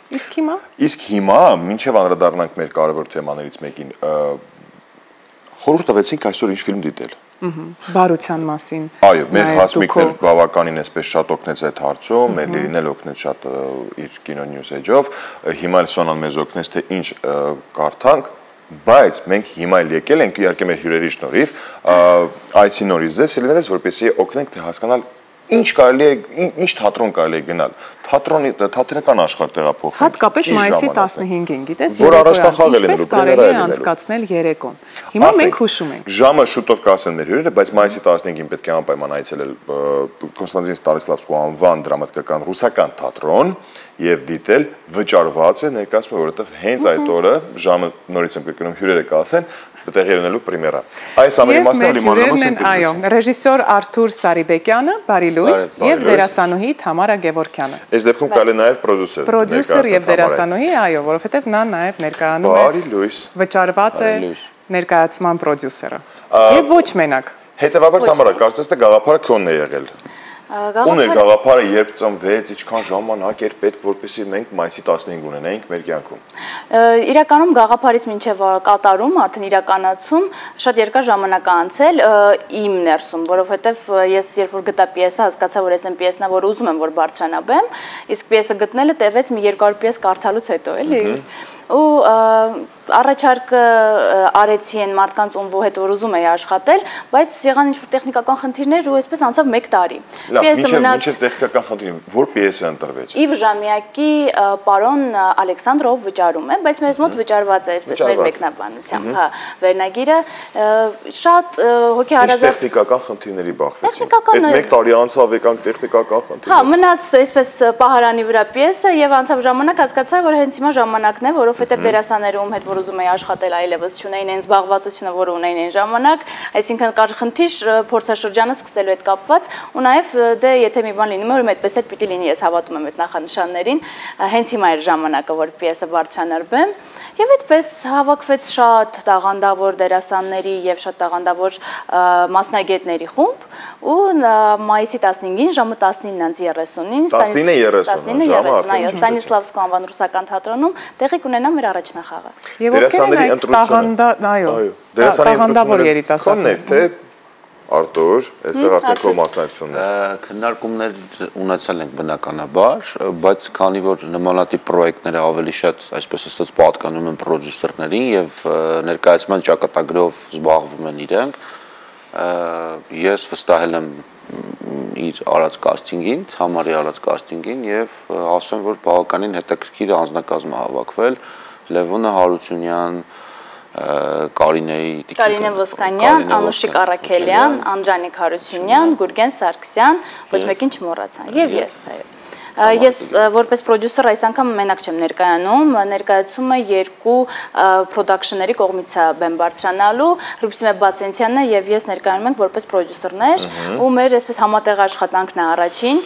Իսկ հիմա, մինչև անդրադառնանք մեր կարևոր թեմաներից մեկին, խորհուրդ տվեցինք այսօր ինչ ֆիլմ դիտել։ Բարության մասին։ Այո, մեր Հասմիկն էլ բավականին այսպես շատ օգնեց այդ հարցում, մեր Լերին էլ օգնեց շատ իր Kino News Edge-ով, հիմա էլ Սոնան մեզ օգնեց, թե ինչ կարդանք, բայց մենք հիմա էլ եկել ենք իհարկե մեր հյուրերի շնորհիվ, այցի նորից ձեզ ելներես, որպեսզի օգնենք թե հասկանալ ինչ կարելի է, ինչ թատրոն կարելի է գնալ, թատրոնական աշխարհ տեղափոխել։ Հատկապես մայիսի 15-ին, գիտես, որ առաջնախաղել են, ինչպես կարելի է անցկացնել երեկոն։ Հիմա մենք հուշում ենք։ Ժամը շուտով կասեն մեր հյուրերը, բայց մայիսի 15-ին պետք է անպայման այցելել Կոնստանտին Ստանիսլավսկու անվան դրամատիկական ռուսական թատրոն եւ դիտել վճարված է, ներկայացնում է, որովհետեւ հենց այդ օրը ժամը նորից եմ կրկնում հյուրերը կասեն տեղի ունենալու պրեմիերա։ Այս ամենի մասն են այո, ռեժիսոր Արթուր Սարիբեկյանը, բարի լույս, եւ դերասանուհի Թամարա Գևորգյանը։ Այս դեպքում կարելի է նաեւ պրոդյուսեր։ Պրոդյուսեր եւ դերասանուհի, այո, որովհետեւ նա նաեւ ներկայանում է։ Բարի լույս։ Վճարված է ներկայացման պրոդյուսերը։ Եվ ոչ մենակ։ Հետևաբար Թամարա, կարծես թե գաղափարը քոնն է եղել։ Ում էր գաղափարը, երբ ծնվեց, ինչքան ժամանակ էր պետք, որպեսզի մենք մայիսի 15 ունենայինք մեր կյանքում։ Իրականում գաղափարից մինչև կատարում, արդեն իրականացում շատ երկար ժամանակ է անցել իմ ներսում, որովհետև ես երբ որ գտա պիեսը, հասկացա, որ ես այն պիեսն է, որ ուզում եմ, որ բարձրանաբեմ, իսկ պիեսը գտնելը տևեց մի 200 պիես կարդալուց հետո, էլի։ Ու առաջարկը արեցի են մարդկանց ում հետ որ ուզում էի աշխատել, բայց եղան ինչ-որ տեխնիկական խնդիրներ ու այսպես անցավ 1 տարի։ Պիեսը մնաց տեխնիկական խնդիրներ, որ պիեսը ընտրվեց։ Իվ Ժամյակի պարոն Ալեքսանդրով վճարում է, բայց մեզ մոտ վճարված է այսպես մեր մեկնաբանությամբ, հա, վերնագիրը շատ հոգեհարազատ տեխնիկական խնդիրների բախվեցին։ Այդ 1 տարի անցավ եկանք տեխնիկական խնդիրներ։ Հա, մնաց այսպես պահարանի վրա պիեսը եւ անցավ ժամանակ, հասկացա, որ հենց հիմա ժամանակն է, որովհետեւ դերասանները ում հետ որ ուզում էի աշխատել այլևս չունեին այն զբաղվածությունը, որ ունեին այն ժամանակ, այսինքն կար խնդիր փորձաշրջանը սկսելու հետ կապված, ու նաեւ դե եթե մի բան լինում է, որ այդպես էլ պիտի լինի, ես հավատում եմ այդ նախանշաններին, հենց հիմա էր ժամանակը, որ պիեսը բարձրանալբեմ, եւ այդպես հավաքվեց շատ տաղանդավոր դերասանների եւ շատ տաղանդավոր մասնագետների խումբ, ու մայիսի 15-ին ժամը 19:30-ին Ստանիսլավսկու անվան ռուսական թատրոնում տեղի կունենա մեր առաջնախաղը։ Եվ ովքեր են այդ տաղանդավոր երիտասարդներ, թե Արտուր, այստեղ արդեն քո մասնակցությունն է։ Քննարկումներ ունեցել ենք բնականաբար, բայց քանի որ նմանատիպ պրոյեկտները ավելի շատ, այսպես ասած, պատկանում են պրոդյուսերներին եւ ներկայացման ճակատագրով զբաղվում են իրենք, ես վստահել եմ իր արած կաստինգին, Թամարի արած կաստինգին եւ ասեմ, որ բավականին հետաքրքիր անձնակազմ է հավաքվել, Լևոնը Հարությունյան, Կարինե Ոսկանյան, Անուշիկ Առաքելյան, Անդրանիկ Հարությունյան, Գուրգեն Սարգսյան, ոչ մեկին չմոռացան, եւ ես, այո։ Ես որպես պրոդյուսեր այս անգամ մենակ չեմ ներկայանում, ներկայացումը 2 պրոդաքշնների կողմից է բեմ բարձրանալու, Ռուբսիմե Բասենցյանն եւ ես ներկայանում ենք որպես պրոդյուսերներ, ու մեր այսպես համատեղ աշխատանքն է առաջին։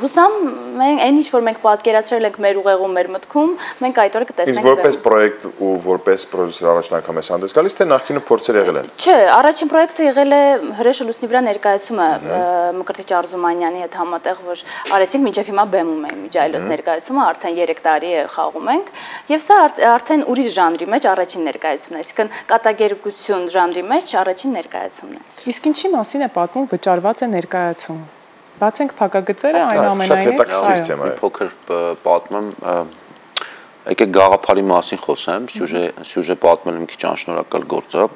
Հուսամ մենք այն ինչ որ մենք պատկերացրել ենք մեր ուղեղում, մեր մտքում, մենք այդ օրը կտեսնենք։ Իսկ որպես պրոյեկտ ու որպես պրոդյուսեր առաջին անգամ ես հանդես գալիս, թե նախկինում փորձեր եղել են։ Չէ, առաջին պրոյեկտը եղել է Հրեշը լուսնի վրա ներկայացումը Մկրտիչ Արզումանյանի հետ համատեղ, որ արեցինք մինչև հիմա բեմում է միջայլոց ներկայացումը, արդեն 3 տարի է խաղում ենք, եւ սա արդեն ուրիշ ժանրի մեջ առաջին ներկայացումն է, այսինքն կատակերգություն ժանրի մեջ առաջին ներկայացումն է։ Իսկ ինչի մասին է պատմում վճարված է ներկայացումը։ Բացենք փակագծերը, այնուամենայնիվ, այո, փոքր պատմեմ, եկեք գաղափարի մասին խոսեմ, սյուժե պատմել եմ քիչ անշնորհակալ գործ է,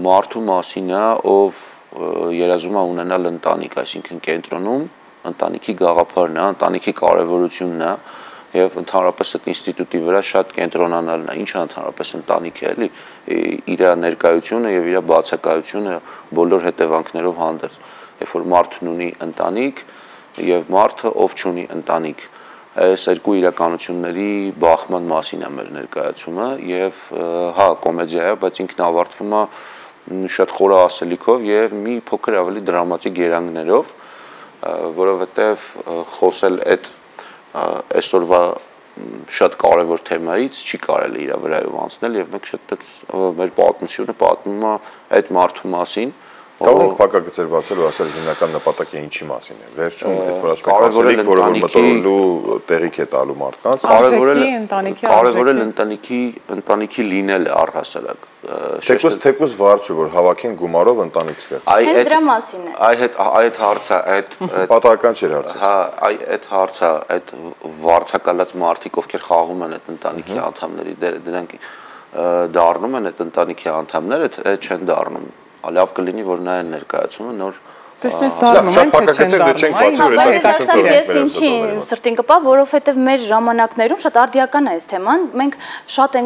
մարդու մասին է, ով երազում է ունենալ ընտանիք, այսինքն կենտրոնում ընտանիքի գաղափարն է, ընտանիքի կարևորությունն է եւ ընդհանրապես այդ ինստիտուտի վրա շատ կենտրոնանալն է, ինչը ընդհանրապես ընտանիք է, էլի, իր ներկայությունը եւ իր բացակայությունը բոլոր հետևանքներով հանդերձ։ Երբ որ մարդն ունի ընտանիք եւ մարդը ով չունի ընտանիք, այս երկու իրականությունների բախման մասին է մեր ներկայացումը եւ հա, կոմեդիա է, բայց ինքն ավարտվում է շատ խորը ասելիքով եւ մի փոքր ավելի դրամատիկ երանգներով, որովհետև խոսել այդ այսօրվա շատ կարևոր թեմայից չի կարելի իր վրայով անցնել եւ մենք շատ մեր պատմությունը պատմում է այդ մարդու մասին, Կարող ենք փակագծեր բացել ու ասել հիմնական նպատակը ինչի մասին է։ Վերջում այդ որ ասում եք ասելիք, որը որ մտորելու տեղիք է տալու մարդկանց, կարևորել ընտանիքի լինելը առհասարակ։ Թեկուզ վարձու որ հավաքեն գումարով ընտանիք ստեղծեն։ Հենց դրա մասին է։ Այդ հարցը, այդ պատահական չէր հարցը։ Հա, այդ հարցը, այդ վարձակալած մարդիկ, ովքեր խաղում են այդ ընտանիքի անդամների դերը, դրանք դառնում են այդ ընտանիքի անդամները, այդ չեն դառնում։ Լավ կլինի, որ նա այն ներկայացումը նոր Տեսնես դառնում են, թե չեն դառնում։ Բայց ասեմ, ես ինչի սրտին կպա, որովհետև մեր ժամանակներում շատ արդիական է այս թեման։ Մենք շատ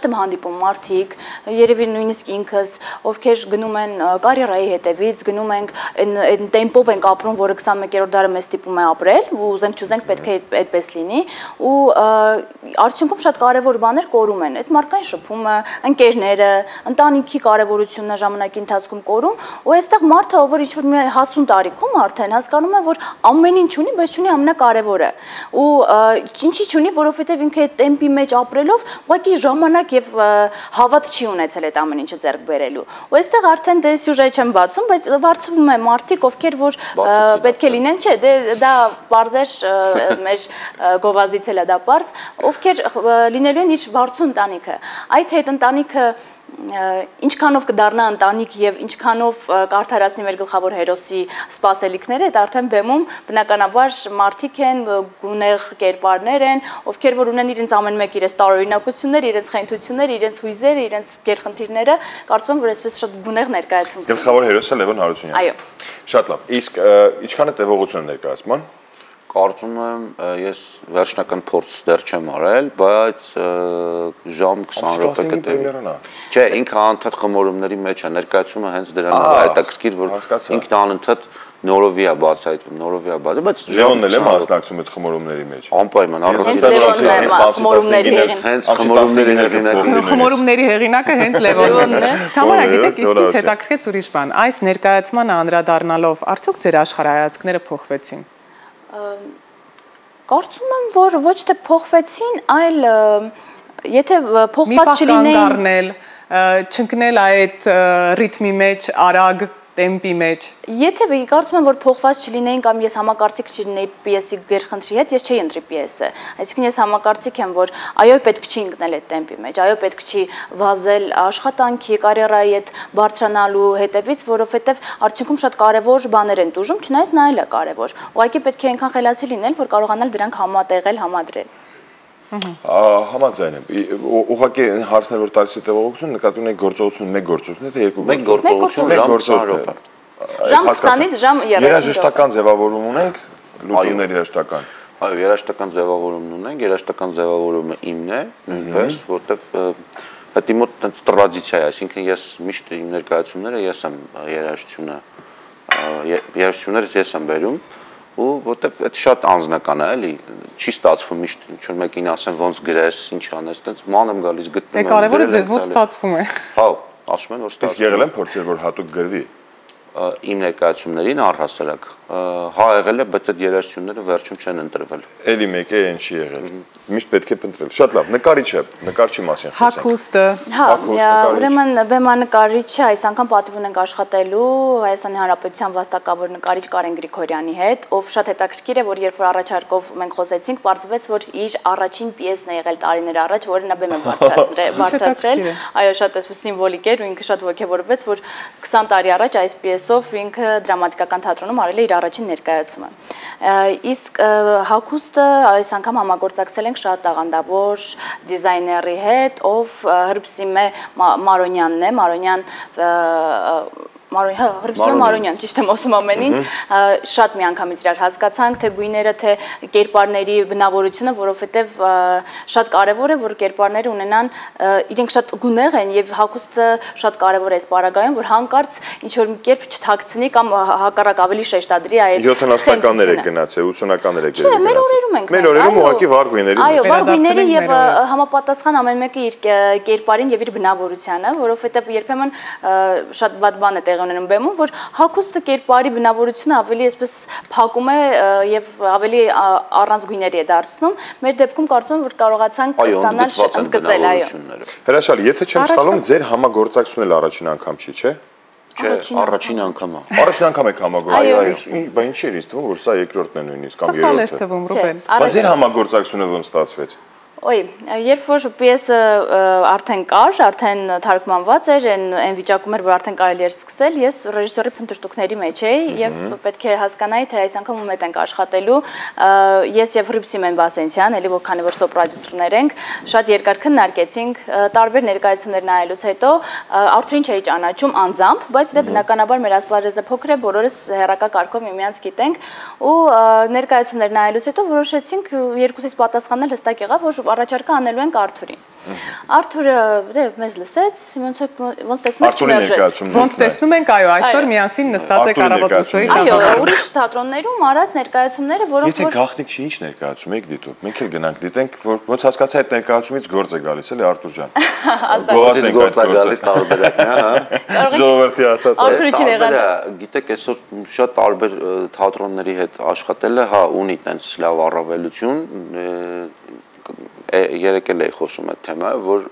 եմ հանդիպում մարդիկ, երևի նույնիսկ ինքս, ովքեր գնում են կարիերայի հետևից, գնում ենք այն տեմպով ենք ապրում, որը 21-րդ դարը մեզ ստիպում է ապրել, ու ուզենք չուզենք պետք է այդպես լինի, ու արդյունքում շատ կարևոր բաներ կորում են։ Այդ մարդկային շփումը, ընկերները, ընտանիքի կարևորությունը ժամանակի ընթացքում կորում, ու այստեղ մարդը որ ինչ-որ մի հասուն տարիքում արդեն հասկանում է, որ ամեն ինչ ունի, բայց չունի ամենակարևորը։ Ու ինչի չունի, որովհետև ինքը այդ տեմպի մեջ ապրելով ուղղակի ժամանակ եւ հավատ չի ունեցել այդ ամեն ինչը ձեռք բերելու։ Ու այստեղ արդեն դե սյուժե չեմ բացում, բայց վարձվում է մարդիկ, ովքեր որ պետք է լինեն, չէ, դա բարձր մեր գովազդից էլ է դա բարձ, ովքեր լինելու են իր վարձու ընտանիքը։ Այդ հետ ընտանիքը ինչքանով կդառնա ընտանիք եւ ինչքանով կարդարացնի մեր գլխավոր հերոսի սպասելիքները, դա արդեն բեմում բնականաբար մարդիկ են, գունեղ կերպարներ են, ովքեր որ ունեն իրենց ամեն մեկ իրենց տարօրինակությունները, իրենց խենթությունները, իրենց հույզերը, իրենց գերխնդիրները, կարծում եմ, որ այսպես շատ գունեղ ներկայացում։ Գլխավոր հերոսը Լևոն Հարությունյանն։ Այո։ Շատ լավ։ Իսկ ինչքան է տևողությունը ներկայացման։ Կարծում եմ, ես վերջնական փորձ դեռ չեմ արել, բայց ժամ 20 րոպե կտևի։ Չէ, ինքը անընդհատ խմորումների մեջ է, ներկայացումը հենց դրանով է հետաքրքիր, որ ինքն անընդհատ նորովի է բացահայտվում, նորովի է բացահայտվում, բայց Լևոնն էլ է մասնակցում այդ խմորումների մեջ։ Անպայման, հենց խմորումների հեղինակը։ Խմորումների հեղինակը հենց Լևոնն է։ Թամարա, գիտեք, իսկ ինձ հետաքրքրեց ուրիշ բան։ Այս ներկայացմանը անդրադառնալով, արդյոք ձեր աշխարհայացքները փոխվեցին։ Կարծում եմ, որ ոչ թե փոխվեցին, այլ եթե փոխված չլինեին, չընկնել այդ ռիթմի մեջ, արագ տեմպի մեջ։ Եթե կարծում եմ, որ փոխված չլինեին կամ ես համակարծիք չլինեի պիեսի գերխնդրի հետ, ես չէի ընտրի պիեսը։ Այսինքն ես համակարծիք եմ, որ այո, պետք չի ընկնել այդ տեմպի մեջ, այո, պետք չի վազել աշխատանքի, կարիերայի հետ բարձրանալու հետևից, որովհետև արդյունքում շատ կարևոր բաներ են տուժում, չնայած նա էլ է կարևոր։ Ուղղակի պետք է այնքան խելացի լինել, որ կարողանալ դրանք համատեղել, համադրել։ Համաձայն եմ։ Ուղղակի հարցներ որ տալիս է տևողություն, նկատի ունեք գործողություն մեկ գործողություն, թե երկու գործողություն, ժամ 20-ից ժամ 30 րոպե։ Երաժշտական ձևավորում ունենք, լուծումներ երաժշտական։ Այո, երաժշտական ձևավորումն ունենք, երաժշտական ձևավորումը իմն է, նույնպես, որտեվ դա մոտ այնց տրադիցիա է, այսինքն ես միշտ իմ ներկայացումները ես եմ երաժշտությունները ես եմ բերում ու որտեվ այդ շատ անձնական է, էլի, չի ստացվում միշտ ինչ-որ մեկին ասեմ ոնց գրես, ինչ անես, այտենց ման եմ գալիս գտնում եմ։ Կարևորը ձեզ մոտ ստացվում է։ Հա, ասում են որ ստացվում։ Իսկ եղել են փորձեր որ հատուկ գրվի։ Իմ ներկայացումներին առհասարակ հա եղել է, բայց այդ երաժշտությունները վերջում չեն ընտրվել։ Էլի մեկ է այն չի եղել։ Միշտ պետք է փնտրել։ Շատ լավ, նկարիչը, նկարչի մասին խոսենք։ Հագուստը։ Հա, ուրեմն բեմանկարիչը այս անգամ պատիվ ունենք աշխատելու Հայաստանի Հանրապետության վաստակավոր նկարիչ Կարեն Գրիգորյանի հետ, ով շատ հետաքրքիր է, որ երբ որ առաջարկով մենք խոսեցինք, պարզվեց, որ իր առաջին պիեսն է եղել տարիներ առաջ, որը նա բեմ է բարձրացրել։ Այո, շատ այսպես սիմվոլիկ էր ու ինքը շատ ոգևորվեց, որ 20 տարի առաջ այս պիեսով ինքը դրամատիկական թատրոնում արել է իր առաջին ներկայացումը։ Իսկ հագուստը այս անգամ համագործակցել ենք շատ աղանդավոր դիզայների հետ, ով Հրբսիմե Մարոնյանն է, Հրբսիմե Մարոնյան, ճիշտ եմ ասում ամեն ինչ, շատ միանգամից իրար հասկացանք, թե գույները, թե կերպարների բնավորությունը, որովհետև շատ կարևոր է, որ կերպարները ունենան, իրենք շատ գունեղ են եւ հագուստը շատ կարևոր է այս պարագայում, որ հանկարծ ինչ-որ մի կերպ չթաքցնի կամ հակառակ ավելի շեշտադրի այդ 70-ականներ եք գնացել, 80-ականներ եք գնացել։ Չէ, մեր օրերում ենք։ Մեր օրերում ուղղակի վառ գույների։ Այո, վառ գույների եւ համապատասխան ամեն մեկը իր կերպարին եւ իր բնավորությանը, որովհետեւ երբեմն շատ վատ բան է տեղի ունենում բեմում, որ հագուստը կերպարի բնավորությունը ավելի այսպես փակում է եւ ավելի առանց գույների է դարձնում։ Մեր դեպքում կարծում եմ, որ կարողացանք ստանալ ընդգծել, այո։ Հրաշալի, եթե չեմ սխալվում, ձեր համագործակցությունն առաջին անգամ չի, չէ՞։ Չէ, առաջին անգամ է։ Առաջին անգամ եք համագործակցում։ Բա ինչ էր ինձ թվում, որ սա երկրորդն է նույնիսկ կամ երրորդը։ Սխալ է թվում, Ռուբեն։ Բայց ձեր համագործակցությունը ոնց ստացվեց։ Ոյ, երբ որ պիեսը արդեն կար, արդեն թարգմանված էր, այն վիճակում էր, որ արդեն կարելի էր սկսել, ես ռեժիսորի փնտրտուքների մեջ էի եւ պետք է հասկանայի, թե այս անգամ ում հետ ենք աշխատելու։ Ես եւ Հռիփսիմեն Բասենցյան, ելի որ քանի որ սոպրոդյուսերներ ենք, շատ երկար քննարկեցինք, տարբեր ներկայացումներ նայելուց հետո Արթուրին չէի ճանաչում անձամբ, բայց դե բնականաբար մեր ասպարեզը փոքր է, բոլորս հեռակա կարգով միմյանց գիտենք ու ներկայացումներ նայելուց հետո որոշեցինք երկուսից պատասխանել հստակ եղավ, որ առաջարկը անելու ենք Արթուրին։ Արթուրը դե մեզ լսեց, ոնց տեսնում եք չմերժեց։ Ոնց տեսնում ենք, այո, այսօր միասին նստած եք Արաբատոսոյի այո, ուրիշ թատրոններում արած ներկայացումները, որոնք Եթե գաղտնիք չի, ինչ ներկայացում եք դիտում։ Մենք էլ գնանք դիտենք, որ ոնց հասկացա այդ ներկայացումից գործ է գալիս, էլի Արթուր ջան։ Գովազդից գործ է գալիս տարբերակն է, հա։ Ժողովրդի ասած։ Արթուրիչին եղան։ Գիտեք, այսօր շատ տարբեր թատրոնների հետ աշխատելը, հա, ունի տենց լավ առավելություն, երեկել էի խոսում այդ թեմայով, որ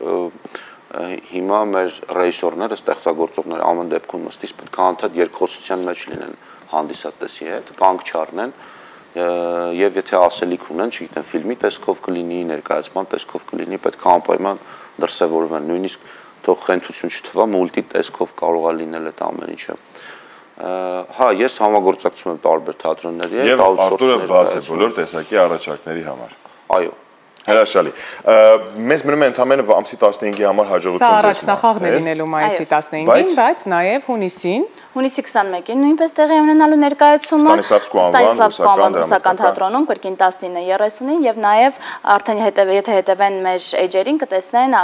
հիմա մեր ռեժիսորները, ստեղծագործողները ամեն դեպքում ըստիս պետք է անդադ երկխոսության մեջ լինեն հանդիսատեսի հետ, կանգ չառնեն եւ եթե ասելիք ունեն, չգիտեմ, ֆիլմի տեսքով կլինի, ներկայացման տեսքով կլինի, պետք է անպայման դրսևորվեն, նույնիսկ թող խենթություն չթվա, մուլտի տեսքով կարող է լինել այդ ամեն ինչը։ Հա, ես համագործակցում եմ տարբեր թատրոնների հետ, եւ Արթուրը բաց է բոլոր տեսակի առաջարկների համար։ Այո։ Հրաշալի։ Մեզ մնում է ընդամենը ամսի 15-ի համար հաջողություն Սա առաջնախաղն է լինելու մայիսի 15-ին, բայց նաև հունիսին։ Հունիսի 21-ին նույնպես տեղի ունենալու ներկայացումը Ստանիսլավսկու անվան ռուսական թատրոնում կրկին 19:30-ին եւ նաեւ արդեն եթե հետևեն մեր էջերին կտեսնեն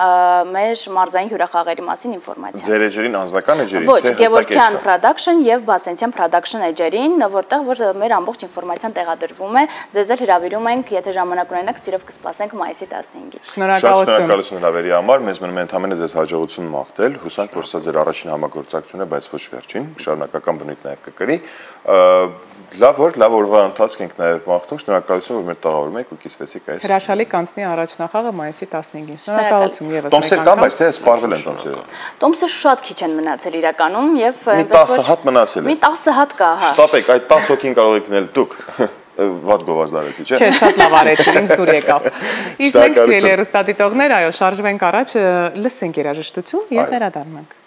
մեր մարզային հյուրախաղերի մասին ինֆորմացիա։ Ձեր էջերին անձնական էջերին, Ոչ, Գևորգյան Production եւ Բասենցյան Production էջերին, որտեղ որ մեր ամբողջ ինֆորմացիան տեղադրվում է, ձեզ էլ հրավիրում ենք, եթե ժամանակ ունենաք, սիրով կսպասենք մայիսի 15-ին։ Շնորհակալություն հրավերի համար, մեզ մնում է ընդամենը ձեզ հաջողություն մաղթել, հուսանք, որ սա ձեր առաջին համագործակցությունն է, բայց ոչ վերջին, շարունակական բնույթ նաև կկրի։ Լավ օրվա ընթացք ենք նաև մաղթում, շնորհակալություն, որ մեր տաղավարում եք ու կիսվեցիք այս։ Հրաշալի կանցնի առաջնախաղը մայիսի 15-ին։ Շնորհակալություն եւս մեկ անգամ։ Տոմսեր կան, բայց թե սպառվել են տոմսերը։ Տոմսը շատ քիչ են մնացել իրականում եւ մի 10 հատ մնացել է։ Մի 10 հատ կա, հա։ Շտապեք, այդ 10 հոգին կարող եք գնել դուք։ Վատ գովազդարեցի, չէ՞։ Չէ, շատ լավ արեցի, ինձ դուր եկավ։ Իսկ մենք սիրելի հեռուստադիտողներ, այո, շարժվենք առաջ, լսենք երաժշտություն եւ վերադառնանք։